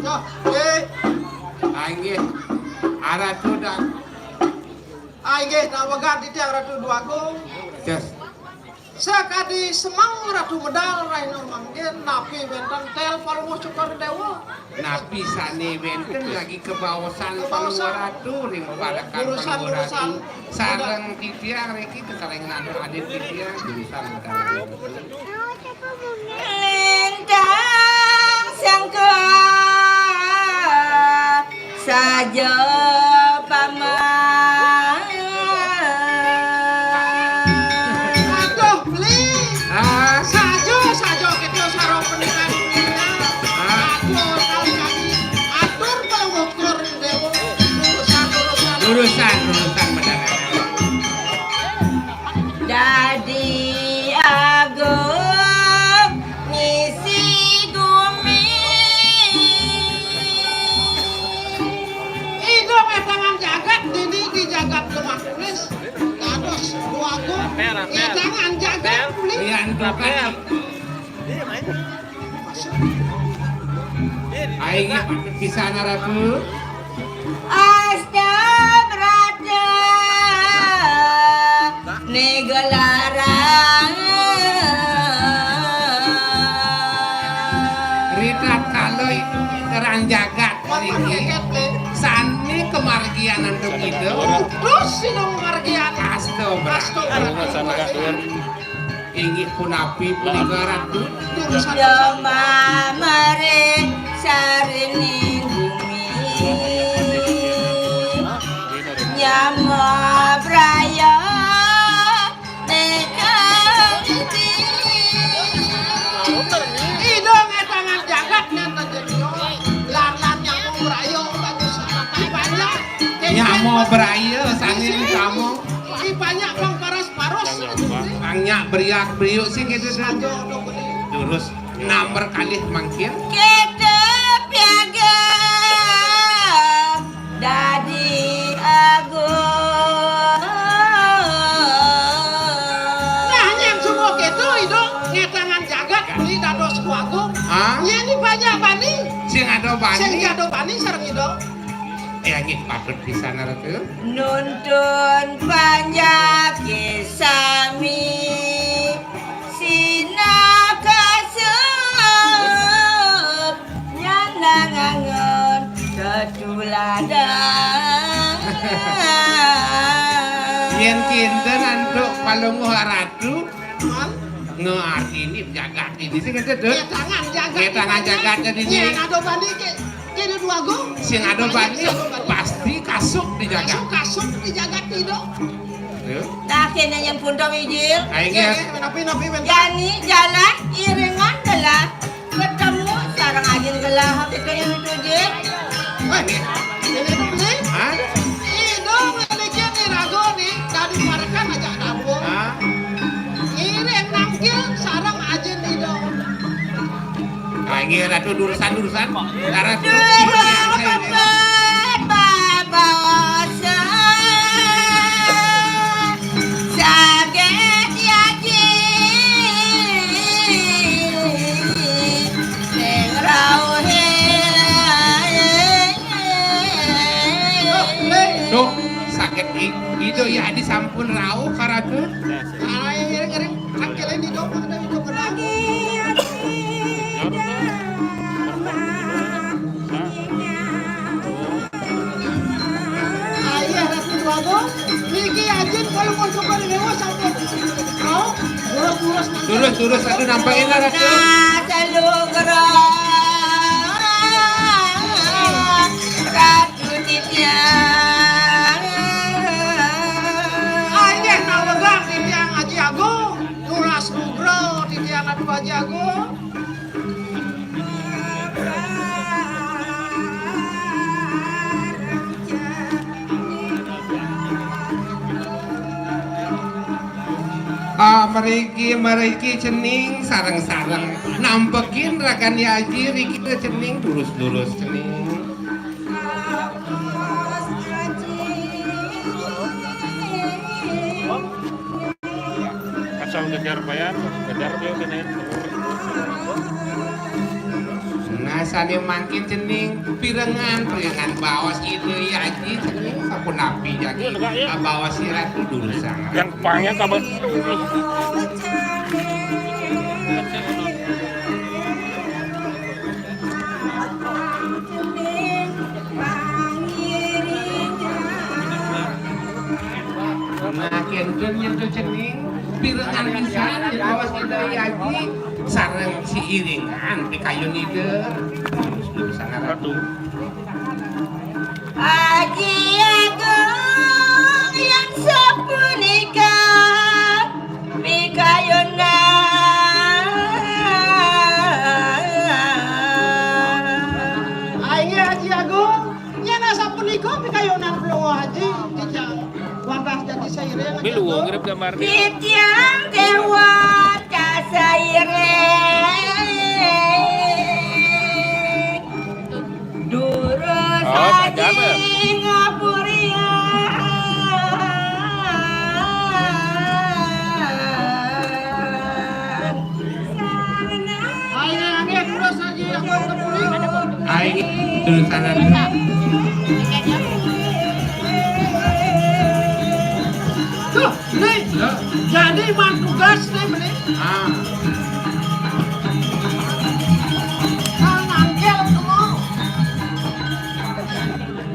Tuh, Aing arah tuh dah. ayah nawagan di jangan ada dua kau. Just Sakadi semang ratu medal raino manggil napi bentan tel palu mau syukur dewa. napi sane benten lagi kebawasan Kebawasan. Paluwaratu ring balakan Urusan- Paluwaratu urusan. sareng titiang reki kekalengan adit titiang jurusan negara. lintang sangka saja paman Aduh beli. Ah, Sajo kita sarung pernikahan. Aduh kali-kali. Aduh Urusan beneran. Dadi agung ngisi gumi. Idong etangan jagat dini di jagat lemah tulis. Kados duagung etangan jagat beli. Lian kan. Aing bisa naraku. Asta berada negelaran. Rita kaloi terang jagat Mangga ini. jagat beli. Sani kemargian untuk itu. Terus sinong margian. Asto Asto Sana kadur. ingin punapi puligarat tuh. Joma mare sarini bumi. Nyamo braya nekati. Idong etangan jagat nyata jadi lalan nyamuk berayo bagus banyak. Nyamo beraya sani kamu. Banyak bang paros. Angnya beriak beriuk sih gitu dan terus nomor kali mangkir. Kita piagam dadi agung. Nah yang semua gitu idong ngetangan jagat beli dados kuagung. Ah, Ini banyak bani. sing ada Sing bani. ada bani sareng idong. Ingin patut di sana tuh. Nuntun banyak sami sina kasup nyanangangon tetuladan. Yen kinten antuk palunguh ratu Man, ngerti ini jagat ini sih gitu tuh. ngetangan jagat. Ngetangan jagat jadi Yang ini. ada bani kini duagung. Sing ada bani pasti kasuk di jagat. Kasuk di jagat idong. Tuh. Nah kena yang pundong ijil Aingnya Napi bentar. Yani jalan iringan gelah ketemu sarang ajin gelah itu yang tujil. ini. Ini tuh beli. Hah? Idong lelikian ni rago nih. Tadi marekan aja dapur. Hah? Ireng nangkil sarang ajin idong. Aingnya ratu urusan. Karena Dua babasa saget yaji neng rauhe. tuh sakit itu ya di sampun rau karatu. Ah, ireng nangkil ini dong. Ada idong lagi. Ayah ratu duagung. Niki ajin kalau mau coba di dewa sampai kau buras. Turus aku nampakin lah ratu. Ratu titian. Ayah nawegang di tiang Haji Agung. Nulas nugro di tiang adu Haji Agung. Meriki cening sarang-sarang nampekin rakan yaji riki teh cening lurus cening. Asal kejar bayar beliau kena. Nah sani mangkin cening pirengan bawas itu yaji cening sapun napi jadi bawas sirat itu dulu sangat. Yang pangnya kabar. Nah kenten nyentuh cening pirengan pisan di bawas itu yaji sareng si iringan di kayun itu dulu sangat ratu. Haji Agung yang sepunika pikayuna. Ayah Haji Agung. Nyana sapuniko pikayonan belum haji. Kami lu ngirim gambar dia. Titiang dewa casaireng durusadi ngapurian Ayo terus aja yang mau kepuri. Aing dulu sana. Tuh, nih. Jadi mantugas nih beli. Ah, Kang Angkel kamu.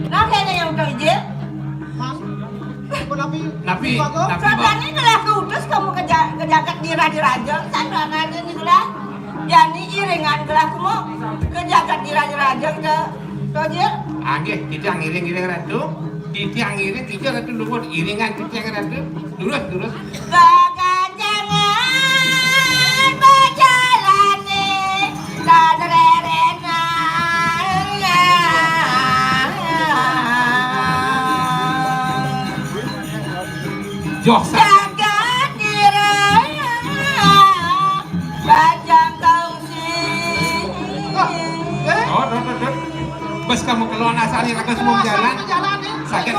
nah kayaknya yang kerja Mas. Nabi. Nabi Saudara gelah kudus kamu kejagat di raja-raja saudara ini gelah jadi iringan gelah kamu kejagat di raja-raja ke Roger Angge, kita ngiring-ngiring ratu. Kita ngiring, kita ratu lumpur iringan kita ratu. Terus. Bagajangan berjalani dan rerena Joksa. jagat diraya bajang kongsi Oh, bes kamu keluar asali raga semua jalan. Sakit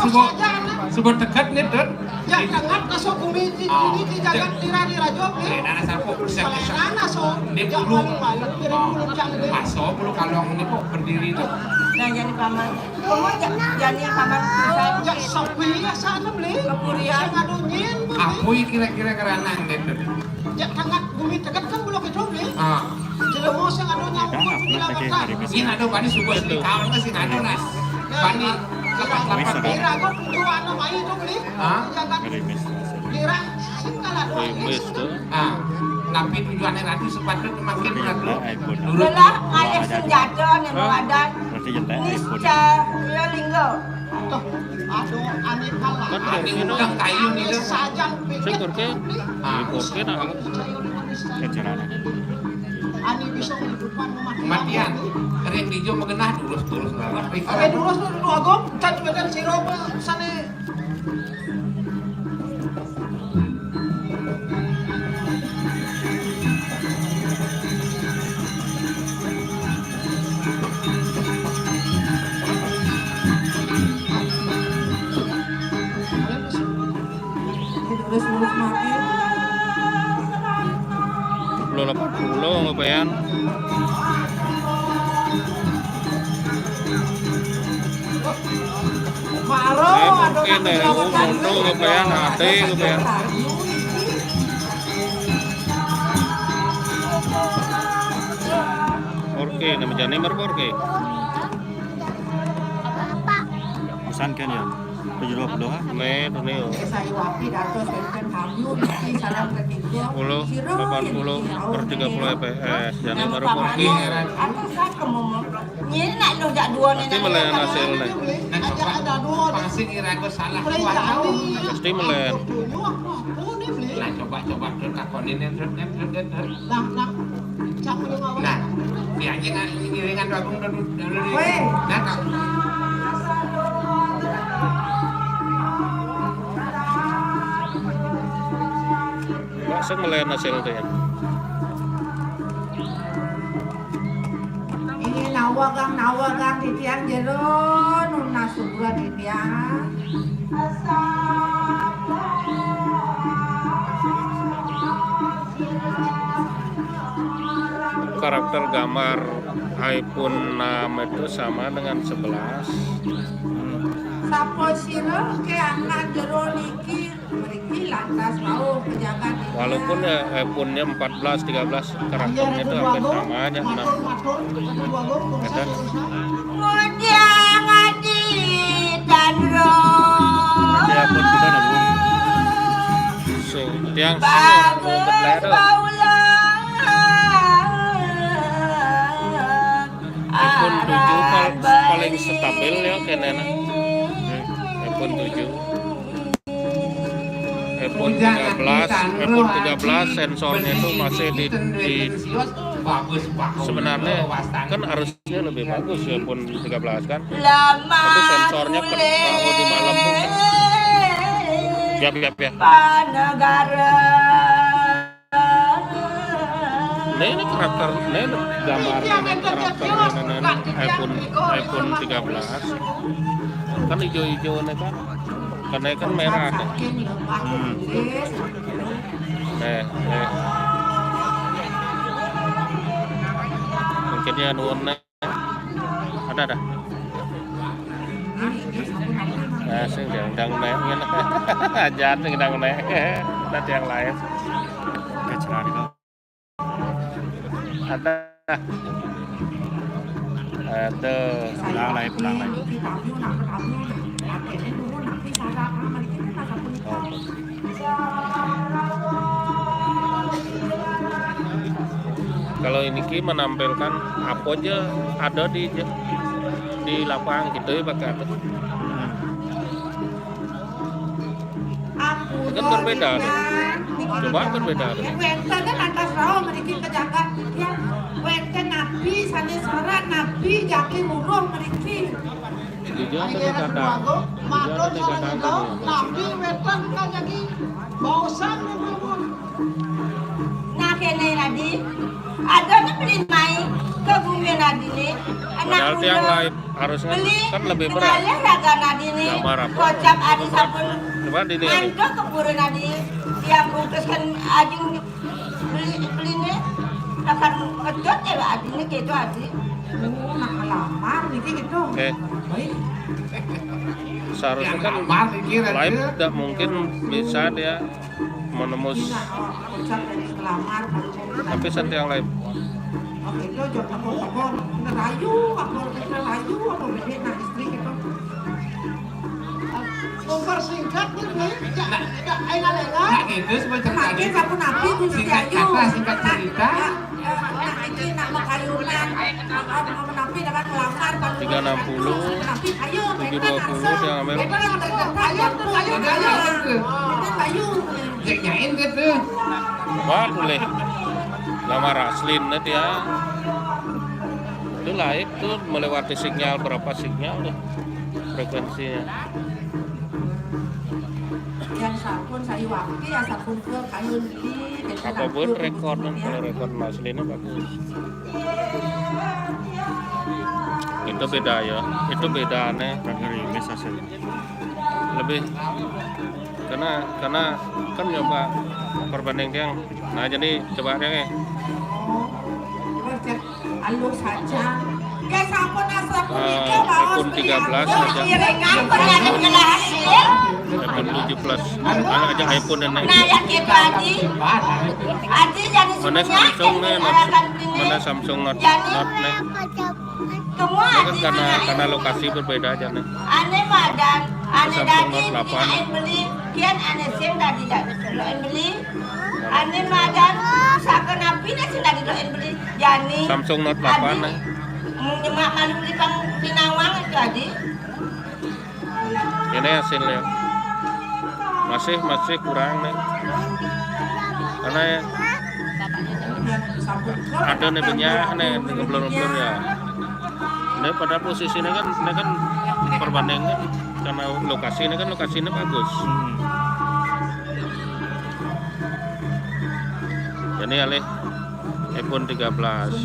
semua dekat nih, Dut. Ya jangan kasih bumi ini jangan tirani rajo. Nana sapu. Nana so. Ini bulu. Masuk bulu kalong ini kok berdiri tuh. nah jadi paman kamu jadi paman Ya sapi ya sana beli. Kepurian. Ngadunyin. Aku kira-kira keranang deh, Dut. Ya jangan bumi dekat kan belum itu beli. Ah, Jadi mau sih ngadunya ukur bila betul. ini ada bani subuh di kawan masih ada nas. Bani Kira kok dua nama itu beli. Hah? Jangan kira singkalan. Rimis tuh. Ah, tapi tujuannya ratu sepatutnya makin ratu. Nurut. belah ayah senjata yang mengadan Berarti jentai iPhone. nisca linggo Tuh, aduh aneh kalah. Kan Ini dari ini udang kayu nih tuh. Sajang saya kurke. Ah, Kurke nah. Kejaran. Ani bisa menghidupkan Kematian. Kering hijau mengenah terus. Oke, dulu agom, can badan sirup sana. Lurus mati. 80 ngebayan. Maro, Mungkin dari umur ngebayan hati ngebayan. Orke nama jani merkorke. Pesan kan ya? 720 ha? Ne dunia. Saya wapi datos kenten kamu iki salam ketiga. 80 per 30 fps jani merkorke. atau saya kamu ini nak lu jak dua ni Pasti melayan hasilnya. aja ada dua. Pasti kira aku salah Mulai kuat tahu. jadi. Pasti melayan. Oh, ini beli. Nah, coba terus kakonin terus. Nah, jangan lu ngawal. Nah, biarnya nggak ngiringan doang dulu. Weh. Nah, Kak. Masa melayan hasil tuh ya. Ini nawagang di tiang jero nuna suburan di tiang. Karakter gambar iPhone 6 itu sama dengan 11. Sapo sira ke anak jero niki mriki lantas mau pejabat di tiang. Walaupun ya iPhone-nya 14, 13 karakternya itu hampir sama aja. Nah, Ada. Mujang adi dan Berarti iPhone kita ada dua. so tiang sih bagus berlero. baulah iPhone 7 paling stabil ya kayaknya. iPhone 7. iPhone 13 sensornya itu masih di bagus. sebenarnya kan harusnya lebih bagus ya iPhone 13 kan. lama Tapi sensornya kalau di malam tuh Biar. Panegara. Ini karakter, ini gambar karakternya iPhone 13. Kan hijau-hijau nih kan. Karena kan merah nih. Nih. Mungkinnya nuannya ada. Nah, sing dang nek ngene. Ajar sing dang nek. Nanti yang lain. Kecelakaan itu. Ada. Pulang lagi. Kalau ini Ki menampilkan apa aja ada di lapangan gitu ya pakai itu. Kan berbeda. Coba berbeda. Wenten kan lantas rawa mriki kejagat ya. Wenten nabi sanes serat nabi jaki urung mriki. Jujur ada kata. Madon sareng kau, nabi wetan ka jadi bosan ngomong. Nah kene tadi ada nih beli mai ke bumi nadi nih. Padahal yang lain harusnya kan lebih berat. Kenalnya raga nadi nih. Gambar apa? Kocap adi sabun. Coba dilihat. Manto keburu nadi. Yang bungkus kan ajing beli nih. Akan ngedot ya Pak adi nih gitu adi. Nak lamar niki gitu. Oke. Seharusnya kan live tidak mungkin bisa dia menembus. Ucap dari kelamar. Tapi setiap live. Oke, itu jok aku ngerayu, aku aku beda nah istri gitu. Mempersingkat nih, enggak enak. Nah itu seperti Makin tadi. aku nabi ku Singkat Ayu. kata, singkat cerita. Nah ini nak makayunan, mau nabi dapat melamar. 360, Nabi ayo, 720 dia ngambil. Ayo, Nyain gitu. Wah boleh. Lamar aslin nanti ya. Itu live tuh melewati sinyal berapa sinyal tuh frekuensinya. yang sabun saya waktu ya sabun ke kayun di. Apapun rekor kan kalau rekor aslinya bagus. Itu beda ya. Itu beda aneh. Dari mes hasil. Lebih karena kan nyoba perbanding yang nah jadi coba deh Alur saja. Guys, sabun sabun itu iPhone 13 aja. Iringan berada di hasil. iPhone 17 mana aja iPhone dan Nah, yang itu Adi. Adi jadi mana Samsung nih mana Samsung Note nih. Semua Ini kan Adi karena lokasi berbeda aja nih. aneh badan, aneh Samsung daging, Note 8. tidak beli, kian aneh sim tadi tidak doain beli, aneh badan, seakan api nih sudah doain beli, jani. Samsung Note 8 nih. Nyemak malu beli pang pinawang itu Adi. Ini hasilnya masih kurang nih karena ada nih banyak nih ngeblur ya. Ini pada posisinya kan ini kan perbandingan karena lokasinya bagus. Jadi alih iPhone 13.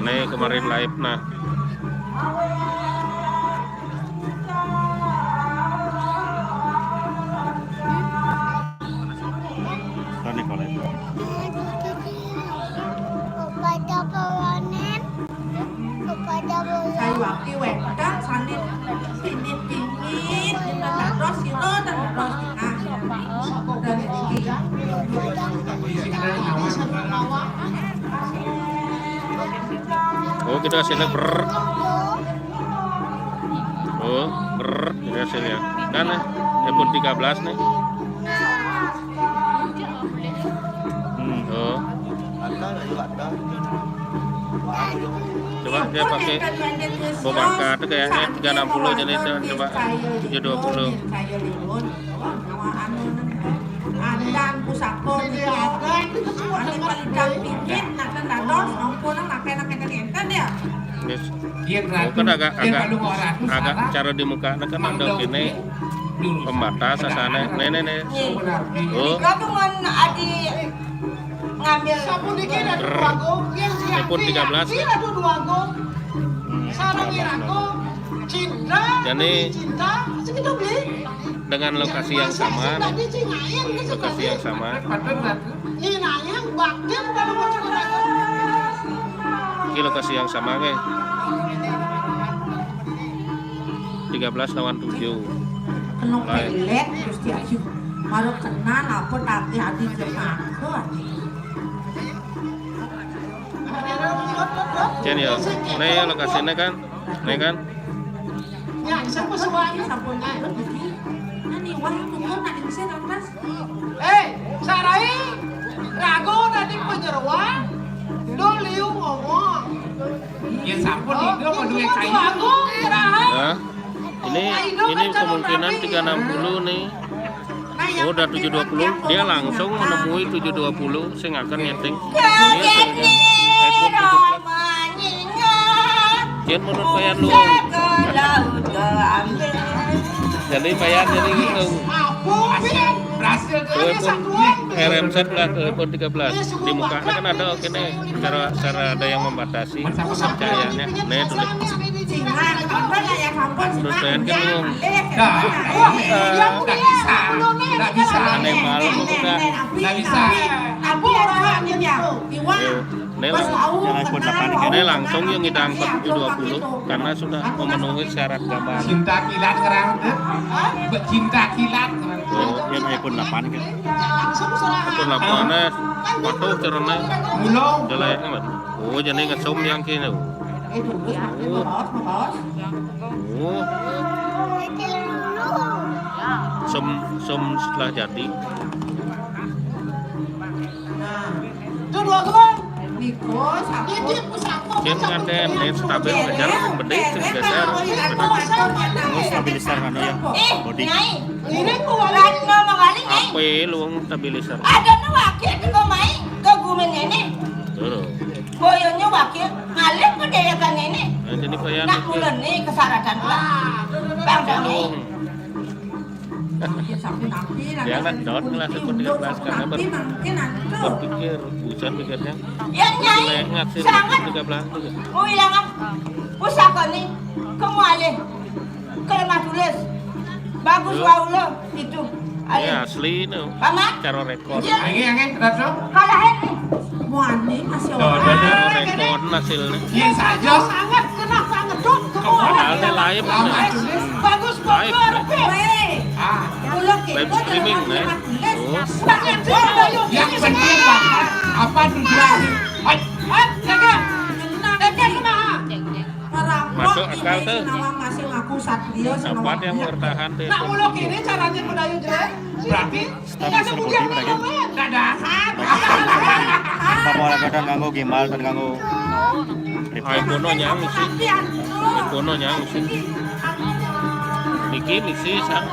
Nih kemarin live nah. Tadi kalau itu. Saya waktu wedang sanit pinit dan terus itu dan terus dari tiga. Oh kita hasilnya ini hasilnya kan iPhone 13 nih. Oh coba dia pakai bobaka itu kayaknya 360 jadi coba 720. Andan pusako ane paling pinggit nak dadon sampun nak kena enten ya. Guys. Kian Oh, ratu. kan agak Kian kalau mau ratu agak salah. cara di muka kan ada kene pembatas asane. Nih. Oh, Kamu ngon adi ngambil Sampun dikit ada dua go, yang siap. Sampun 13. Iya ada dua go. Sarang irako, cinta, Jadi, cinta, segitu beli. dengan lokasi yang sama nih. Lokasi yang sama. Paten ratu. Nyinayang bakti kalau mau coba. Ini lokasi yang sama guys. 13 lawan 7. Kena pelet terus dia asyik malu kenal apa tapi hati jemaah. Jen ya. Nih lokasinya kan. Nih kan. Ya, siapa semuanya? Sampun begini. Nani wah tunggu nak bisa nafas. Sarai, rago tadi penyeruan, doliu ngomong. Kian sampun itu mau duit kayu. Rago, rahat. Nah, ini kemungkinan 360 nih. Oh, udah 720. Dia langsung menemui 720 sing akan nyeting. Ini iPhone 17. Jen menurut payan lu. Jadi payan jadi gitu. Berhasil Ke iPhone RM11 ke iPhone 13 di mukanya kan ada oke nih cara ada yang membatasi cahayanya. Nih tulis. Terus payan kan bingung. Nggak bisa. Aneh malam udah. Nggak bisa. Tapi orang ya, Iwa. Ini langsung yang ngidang 720 karena sudah memenuhi syarat gambar. Cinta kilat kerang deh. Cinta kilat. Oh, yang iPhone 8 kan. Itu lapangannya patuh caranya Mulung. jeleknya mas. Oh jadi ngesum yang kini. Itu ya, bos. Oh. Sum setelah jadi. Dua go. Niko, Ini pusako. Jen ngaten net stabil ngejar beda geser. Oh, stabilisar kan ya. Body. Ini kuat. Ratno mengaling nih. AP luang stabilizer. Ada nu wakil ke komai ke gumen ini. Tuh. Boyonya wakil ngalir ke dayakan ini. Nah, jadi payan Nak bulan nih kesaratan pula. Bang Doni. Ya nak dot lah iPhone 13 karena berpikir hujan pikirnya. Ya nyai. Ngaksir Sangat. 13 tuh. Mau hilang pusaka nih. Kemualih. Kelemah tulis. Bagus waulo itu. Ini asli nih. Paman. Cara rekor. Angin ratu. Kalahin nih. Wani masih Tuh, orang. Cara rekor hasilnya. Kian saja. Sangat kena ngedut. Padahal live nih. Bagus Live nih. Weh, Live streaming nih. Oh. Yang penting banget. Apa tujuannya? Masuk akal tuh. Masih ngaku Satrio Dapat yang bertahan tuh. Nak muluk ini caranya kudayu jelek. Berarti Stabilisar body mereka. dadakan. Kita mau kadang nganggo gimbal dan nganggo iPhone nyang sih. iPhone nyang sih. Niki misi sang.